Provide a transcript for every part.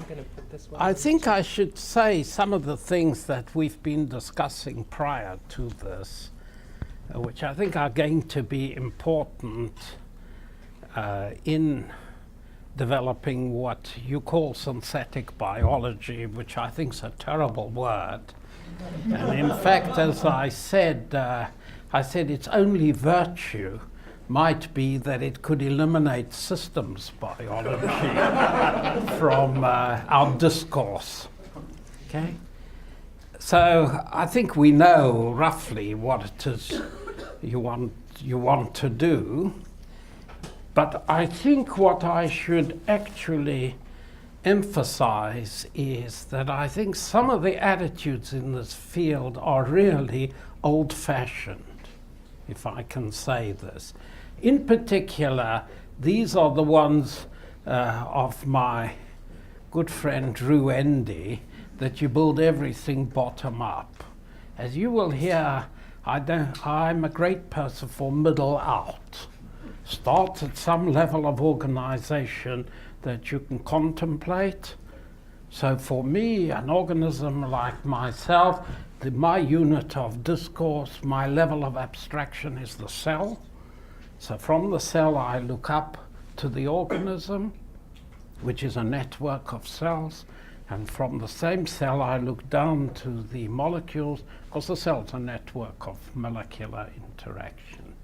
going to put this one? I think I should say some of the things that we've been discussing prior to this, which I think are going to be important in developing what you call synthetic biology, which I think is a terrible word. And in fact, as I said its only virtue might be that it could eliminate systems biology from our discourse. Okay? So I think we know roughly what it is you want to do, but I think what I should actually emphasize is that I think some of the attitudes in this field are really old-fashioned, if I can say this. In particular, these are the ones of my good friend Drew Endy, that you build everything bottom up. As you will hear, I'm a great person for middle out. Start at some level of organization that you can contemplate. So for me, an organism like myself, my unit of discourse, my level of abstraction is the cell. So from the cell, I look up to the organism, which is a network of cells. And from the same cell, I look down to the molecules, because the cell's a network of molecular interaction.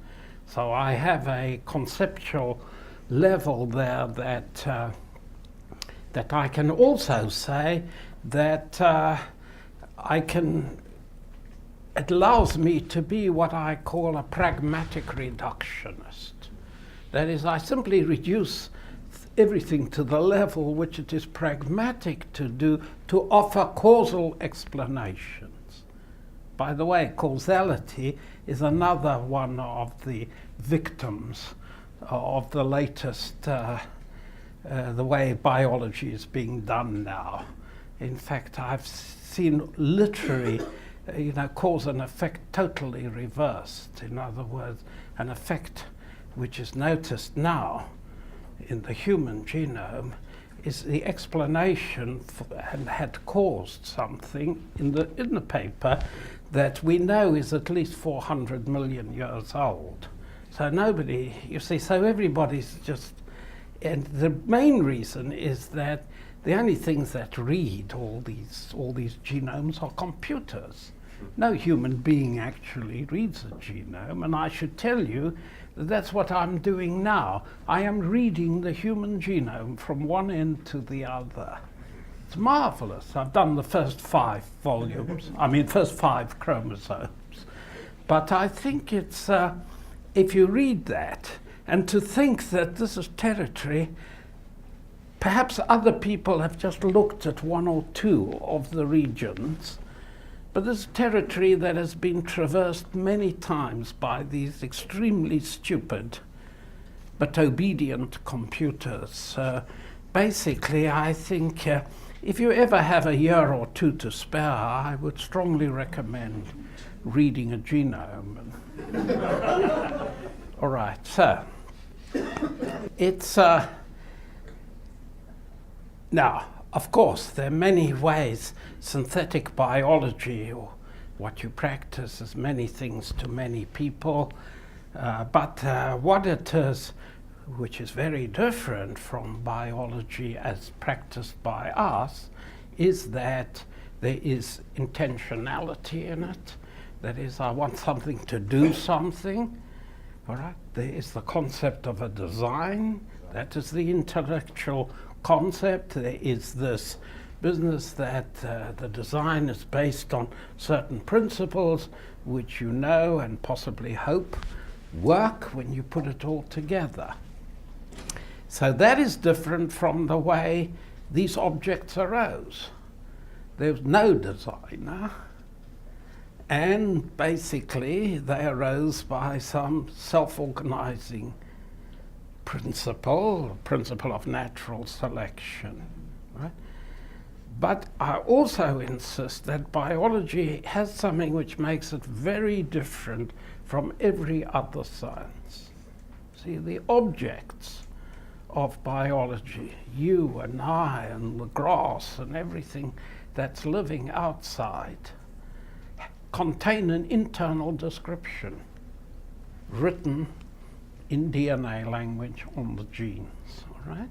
So I have a conceptual level there that I can also say that it allows me to be what I call a pragmatic reductionist. That is, I simply reduce everything to the level which it is pragmatic to do to offer causal explanations. By the way, causality is another one of the victims of the latest, the way biology is being done now. In fact, I've seen literally cause and effect totally reversed. In other words, an effect which is noticed now in the human genome is the explanation for, and had caused something in the paper that we know is at least 400 million years old. So nobody, you see, so everybody's just, and the main reason is that the only things that read all these genomes are computers. No human being actually reads a genome, and I should tell you that that's what I'm doing now. I am reading the human genome from one end to the other. It's marvelous. I've done the first 5 volumes, first 5 chromosomes. But I think it's, if you read that, and to think that this is territory, perhaps other people have just looked at 1 or 2 of the regions, but this is territory that has been traversed many times by these extremely stupid but obedient computers. Basically, I think if you ever have a year or 2 to spare, I would strongly recommend reading a genome. All right, so it's now, of course, there are many ways synthetic biology, or what you practice, is many things to many people. But what it is, which is very different from biology as practiced by us, is that there is intentionality in it. That is, I want something to do something. All right? There is the concept of a design. That is the intellectual concept. There is this business that the design is based on certain principles which you know and possibly hope work when you put it all together. So that is different from the way these objects arose. There's no designer, and basically they arose by some self-organizing principle of natural selection, right? But I also insist that biology has something which makes it very different from every other science. See, the objects of biology, you and I and the grass and everything that's living outside, contain an internal description written in DNA language on the genes, all right?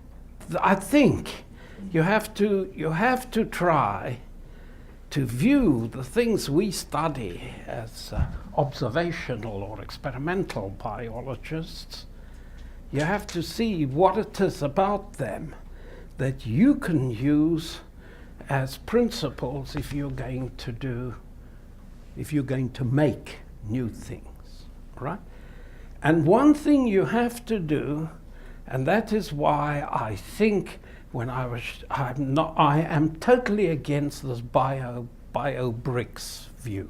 I think you have to try to view the things we study as observational or experimental biologists. You have to see what it is about them that you can use as principles if you're going to make new things, right? And one thing you have to do, and that is why I think I am totally against this bio bricks view.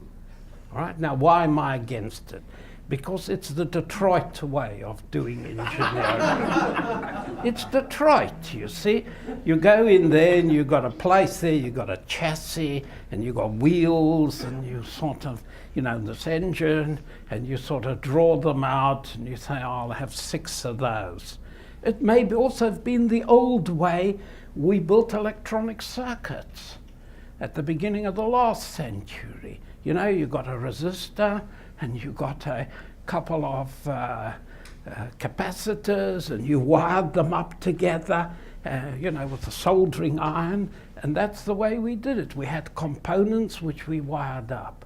All right? Now, why am I against it? Because it's the Detroit way of doing engineering. It's Detroit, you see. You go in there and you've got a place there, you've got a chassis and you've got wheels and you sort of, this engine, and you sort of draw them out and you say, I'll have 6 of those. It may also have been the old way we built electronic circuits at the beginning of the last century. You got a resistor and you got a couple of capacitors and you wired them up together, with a soldering iron, and that's the way we did it. We had components which we wired up.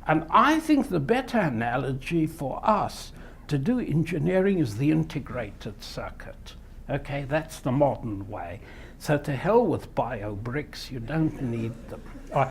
And I think the better analogy for us to do engineering is the integrated circuit. Okay, that's the modern way. So to hell with bio bricks, you don't need them.